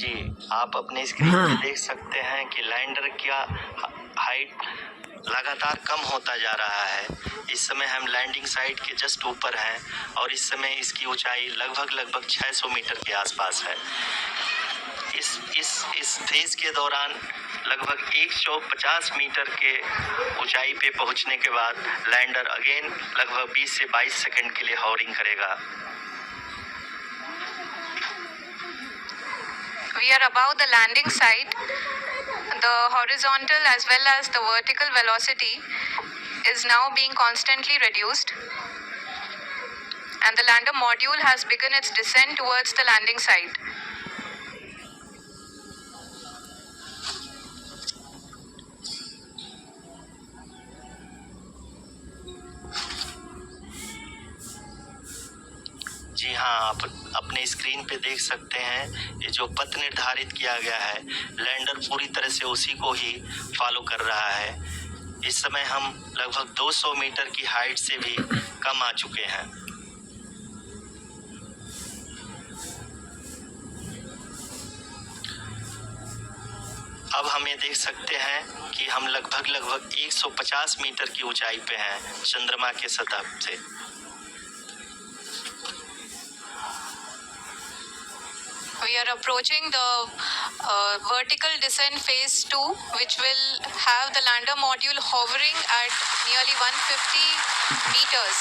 जी, आप अपने स्क्रीन पे देख सकते हैं कि लैंडर का हाइट लगातार कम होता जा रहा है। इस समय हम लैंडिंग साइट के जस्ट ऊपर हैं और इस समय इसकी ऊंचाई लगभग 600 मीटर के आसपास है। इस फेज के दौरान लगभग 150 मीटर के ऊंचाई पे पहुंचने के बाद लैंडर अगेन लगभग 20 से 22 सेकंड के लिए हॉवरिंग करेगा। We are above the landing site. The horizontal as well as the vertical velocity is now being constantly reduced. And the lander module has begun its descent towards the landing site. जी हाँ, आप अपने screen पे देख सकते हैं ये जो पथ निर्धारित किया गया है लैंडर पूरी तरह से उसी को ही फॉलो कर रहा है। इस समय हम लगभग 200 मीटर की हाइट से भी कम आ चुके हैं। अब हम ये देख सकते हैं कि हम लगभग 150 मीटर की ऊंचाई पे हैं चंद्रमा के सतह से। We are approaching the vertical descent phase 2, which will have the lander module hovering at nearly 150 meters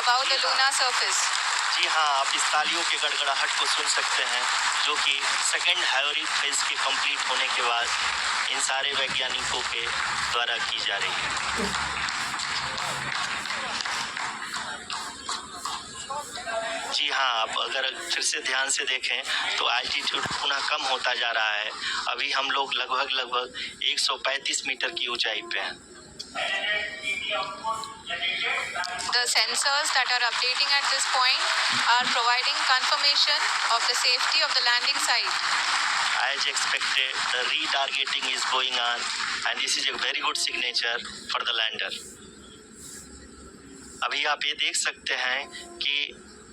above the lunar surface. जी हाँ, आप इस तालियों के गड़गड़ाहट को सुन सकते हैं जो कि सेकेंड हाइवरिंग फेज के कंप्लीट होने के बाद इन सारे वैज्ञानिकों के द्वारा की जा रही है। जी हाँ, आप अगर फिर से ध्यान से देखें तो एल्टीट्यूड पुनः कम होता जा रहा है। अभी हम लोग लगभग 135 मीटर की ऊंचाई पे हैं। The sensors that are updating at this point are providing confirmation of the safety of the landing site. As expected, the retargeting is going on and this is a very good signature for the lander. अभी आप ये देख सकते हैं कि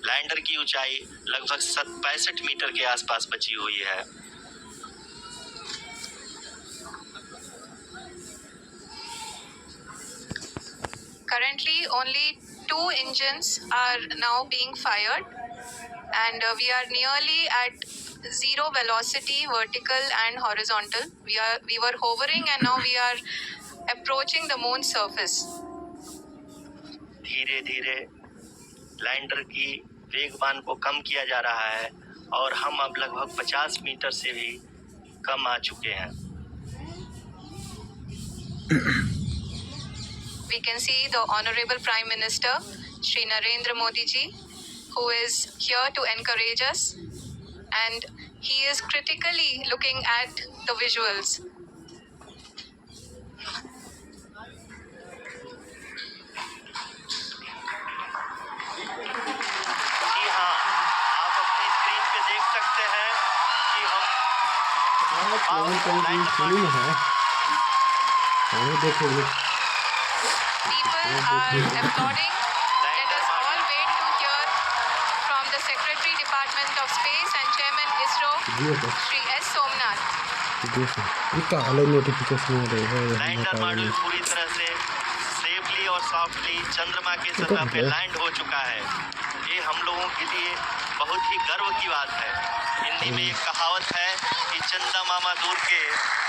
lander की ऊंचाई लगभग 65 मीटर के आसपास बची हुई है। Currently, only 2 engines are now being fired, and we are nearly at zero velocity, vertical and horizontal. We were hovering, and now we are approaching the moon's surface. धीरे धीरे लैंडर की वेगमान को कम किया जा रहा है और हम अब लगभग 50 मीटर से भी कम आ चुके हैं। We can see the Honorable Prime Minister, Shri Narendra Modi ji, who is here to encourage us, and he is critically looking at the visuals. जी हाँ, आप अपनी स्क्रीन पे देख सकते हैं कि हम People are applauding. Let us all wait to hear from the Secretary Department of Space and Chairman ISRO, Shri S. Somnath. Lander module पूरी तरह से सेफली और सॉफ्टली चंद्रमा के सतह पे लैंड हो चुका है। ये हम लोगों के लिए बहुत ही गर्व की बात है। हिंदी में एक कहावत है कि चंदा मामा दूर के,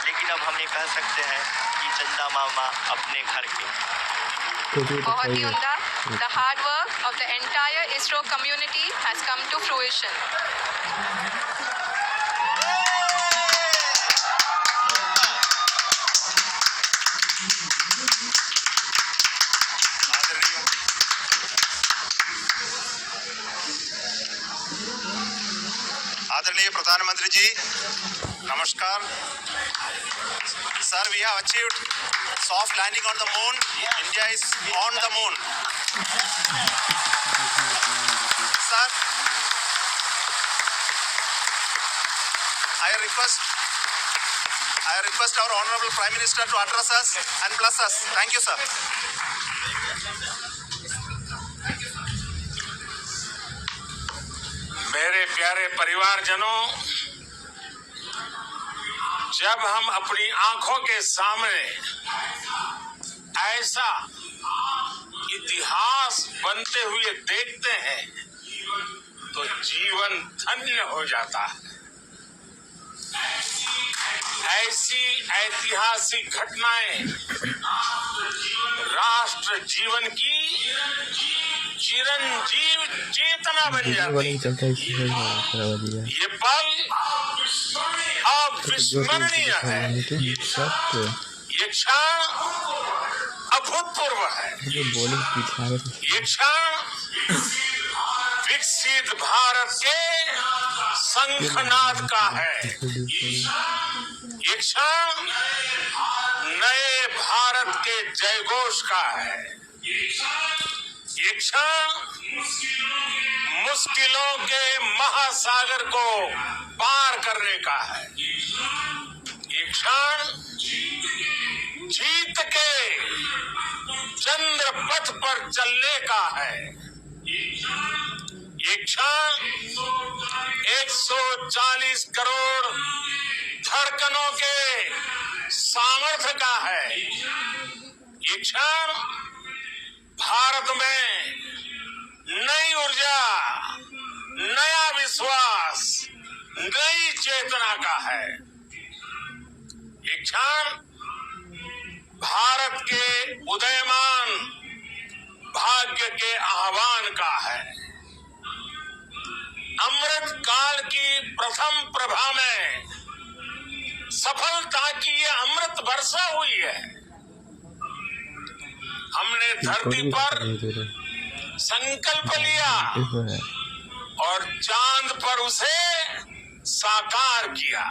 लेकिन अब हम ये कह सकते हैं कि चंदा मामा अपने घर के। बहुत ही उम्दा. The hard work of the entire ISRO community has come to fruition. आदरणीय प्रधानमंत्री जी, नमस्कार. Sir, we have achieved soft landing on the moon. India is on the moon. Sir, I request our Honorable Prime Minister to address us and bless us. Thank you, sir. मेरे प्यारे परिवारजनों, जब हम अपनी आंखों के सामने ऐसा इतिहास बनते हुए देखते हैं तो जीवन धन्य हो जाता है। ऐसी ऐतिहासिक घटनाएं राष्ट्र जीवन की चिरंजीव चेतना बन जाती है। ये पल अविस्मरणीय है। ये क्षण अभूतपूर्व है। ये क्षण विकसित भारत के शंखनाद का है। ये क्षण नए भारत के जयघोष का है। ये क्षण मुश्किलों के महासागर को पार करने का है। ये क्षण जीत के चंद्र पथ पर चलने का है। ये क्षण 140 करोड़ धड़कनों के सामर्थ्य का है। ये क्षण भारत में नई ऊर्जा, नया विश्वास, नई चेतना का है। ये क्षण भारत के उदयमान भाग्य के आह्वान का है। अमृत काल की प्रथम प्रभा में सफलता की ये अमृत वर्षा हुई है। हमने धरती पर संकल्प लिया और चांद पर उसे साकार किया।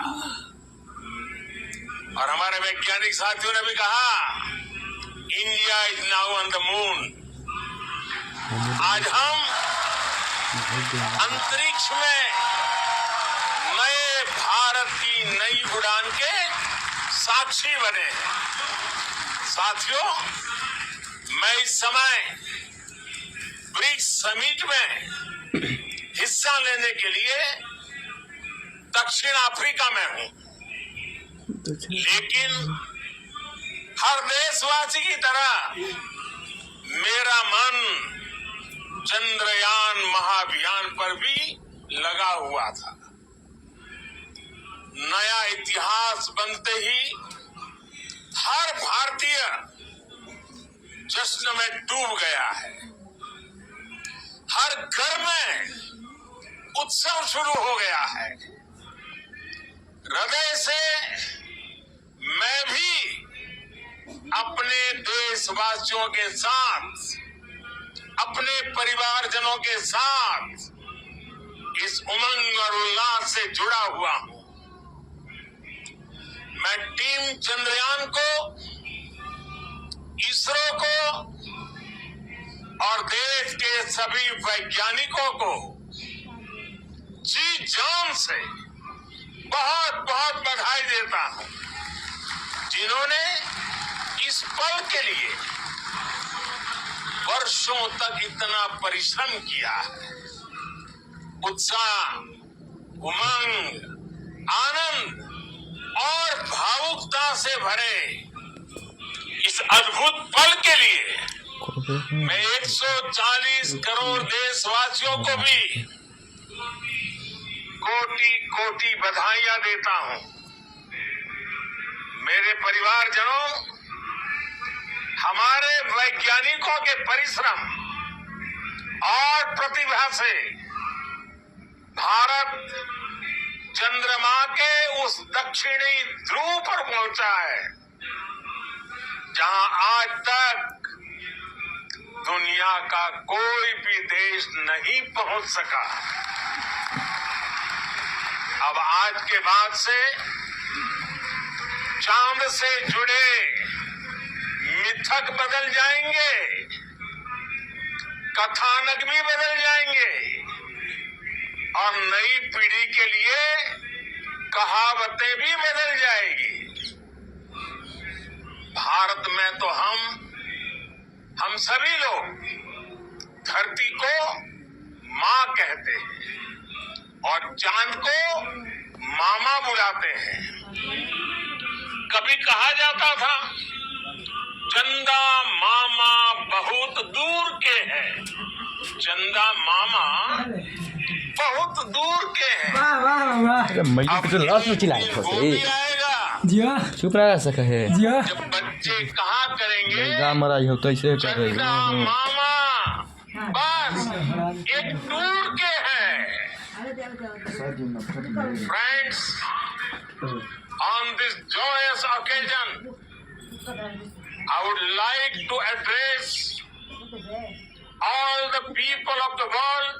और हमारे वैज्ञानिक साथियों ने भी कहा, India is now on the moon. आज हम अंतरिक्ष में नए भारत की नई उड़ान के साक्षी बने हैं। साथियों, मैं इस समय ब्रिक्स समिट में हिस्सा लेने के लिए दक्षिण अफ्रीका में हूं, लेकिन हर देशवासी की तरह मेरा मन चंद्रयान महाअभियान पर भी लगा हुआ था। नया इतिहास बनते ही हर भारतीय जश्न में डूब गया है। हर घर में उत्सव शुरू हो गया है। हृदय से मैं भी अपने देशवासियों के साथ, अपने परिवारजनों के साथ इस उमंग और उल्लास से जुड़ा हुआ हूं। मैं टीम चंद्रयान को, इसरो को और देश के सभी वैज्ञानिकों को जी जान से बहुत बहुत बधाई देता हूं, जिन्होंने इस पल के लिए वर्षों तक इतना परिश्रम किया है। उत्साह, उमंग, आनंद और भावुकता से भरे इस अद्भुत पल के लिए मैं 140 करोड़ देशवासियों को भी कोटि कोटि बधाइयां देता हूं। मेरे परिवारजनों, हमारे वैज्ञानिकों के परिश्रम और प्रतिभा से भारत चंद्रमा के उस दक्षिणी ध्रुव पर पहुंचा है, जहां आज तक दुनिया का कोई भी देश नहीं पहुंच सका। अब आज के बाद से चांद से जुड़े मिथक बदल जाएंगे, कथानक भी बदल जाएंगे और नई पीढ़ी के लिए कहावतें भी बदल जाएगी। भारत में तो हम सभी लोग धरती को मां कहते हैं और चांद को मामा बुलाते हैं। कभी कहा जाता था चंदा मामा बहुत दूर के हैं, चंदा मामा बहुत दूर के हैं। मैले तो लास्ट में चिल्लाए वो थे भी आएगा चुप रह सका है जब बच्चे कहा करेंगे गाँव में रही हो तो ऐसे कर रही चंदा मामा बस एक दूर के हैं। Friends, on this joyous occasion, I would like to address all the people of the world,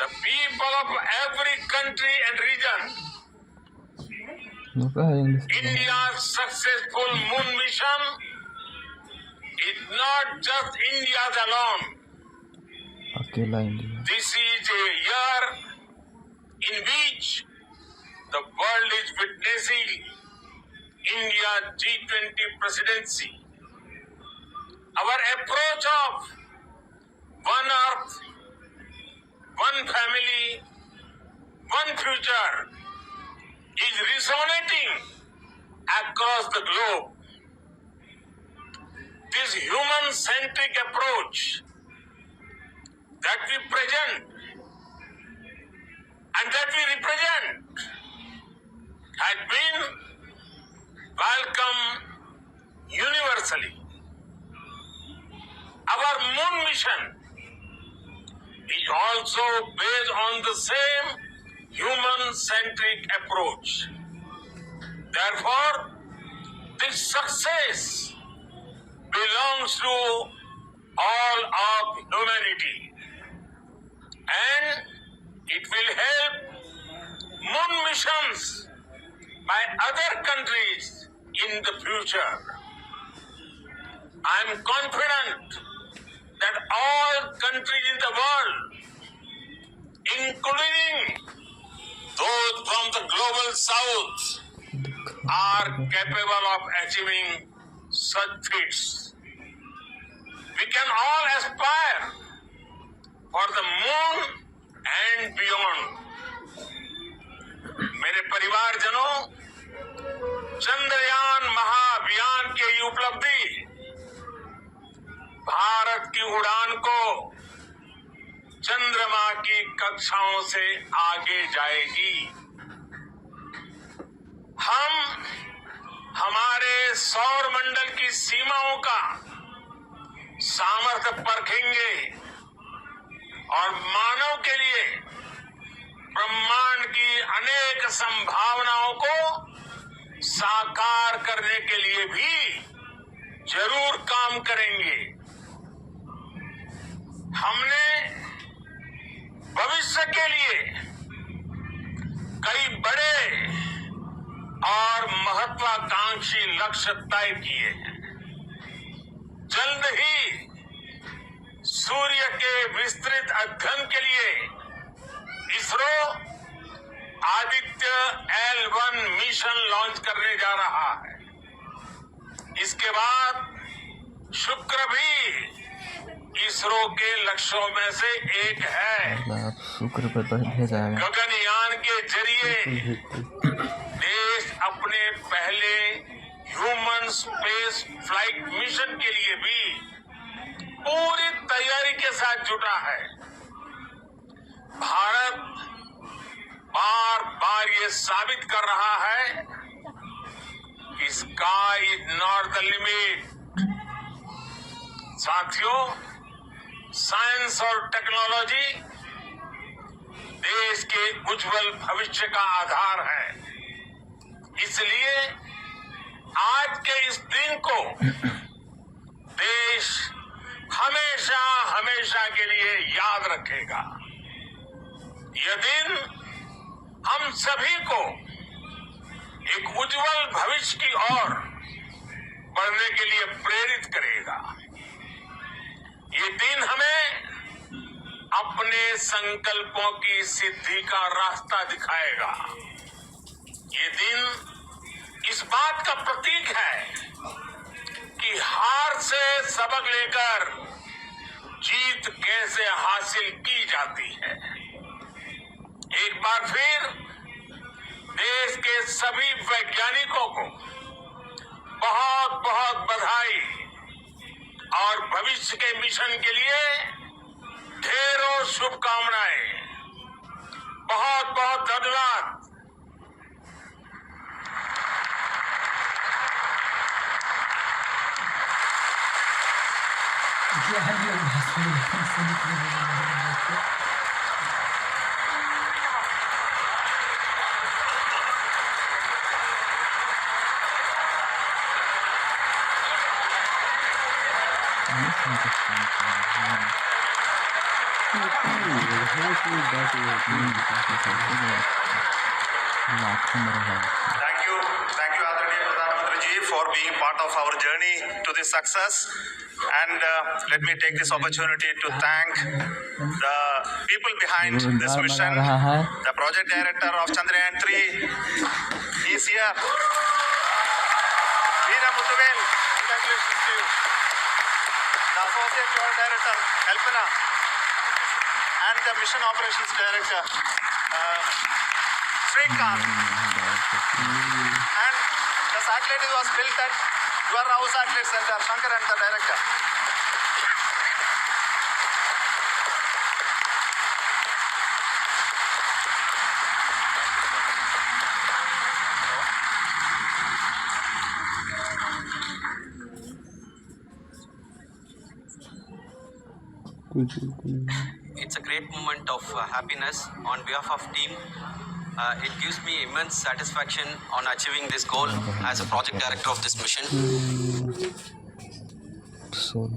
the people of every country and region. India's successful moon mission is not just India's alone. अकेला India This is a year in which the world is witnessing India's G20 presidency. Our approach of one earth, one family, one future is resonating across the globe. This human-centric approach that we present and that we represent has been welcomed universally. Our moon mission is also based on the same human-centric approach. Therefore, this success belongs to all of humanity, and it will help moon missions by other countries in the future. I am confident that all countries in the world, including those from the global south, are capable of achieving such feats. We can all aspire for the moon and beyond. मेरे परिवारजनों, चंद्रयान महाअभियान की ये उपलब्धि भारत की उड़ान को चंद्रमा की कक्षाओं से आगे जाएगी। हम हमारे सौर मंडल की सीमाओं का सामर्थ्य परखेंगे और मानव के लिए ब्रह्मांड की अनेक संभावनाओं को साकार करने के लिए भी जरूर काम करेंगे। हमने भविष्य के लिए कई बड़े और महत्वाकांक्षी लक्ष्य तय किए हैं। जल्द ही सूर्य के विस्तृत अध्ययन के लिए ISRO Aditya L1 mission launch करने जा रहा है। इसके बाद शुक्र भी इसरो के लक्ष्यों में से एक है। शुक्र पर भेजा है। गगनयान के जरिए देश अपने पहले ह्यूमन स्पेस फ्लाइट मिशन के लिए भी पूरी तैयारी के साथ जुटा है। भारत बार बार ये साबित कर रहा है कि sky is not the limit. साथियों, साइंस और टेक्नोलॉजी देश के उज्जवल भविष्य का आधार है। इसलिए आज के इस दिन को देश हमेशा हमेशा के लिए याद रखेगा। यह दिन हम सभी को एक उज्जवल भविष्य की ओर बढ़ने के लिए प्रेरित करेगा। ये दिन हमें अपने संकल्पों की सिद्धि का रास्ता दिखाएगा। ये दिन इस बात का प्रतीक है कि हार से सबक लेकर जीत कैसे हासिल की जाती है। एक बार फिर देश के सभी वैज्ञानिकों को बहुत बहुत बधाई और भविष्य के मिशन के लिए ढेरों शुभकामनाएं। बहुत बहुत धन्यवाद। Thank you, Adरणीय Pradhan Ji, for being part of our journey to this success. And let me take this opportunity to thank the people behind this mission. The project director of Chandrayaan 3 is here. Veera Muthuvel, congratulations to you. The associate project director, Kalpana, and the mission operations director, Srikanth. And the satellite was built at Your House Satellite Center, Shankar and the director. It's a great moment of happiness on behalf of team. It gives me immense satisfaction on achieving this goal as a project director of this mission. 16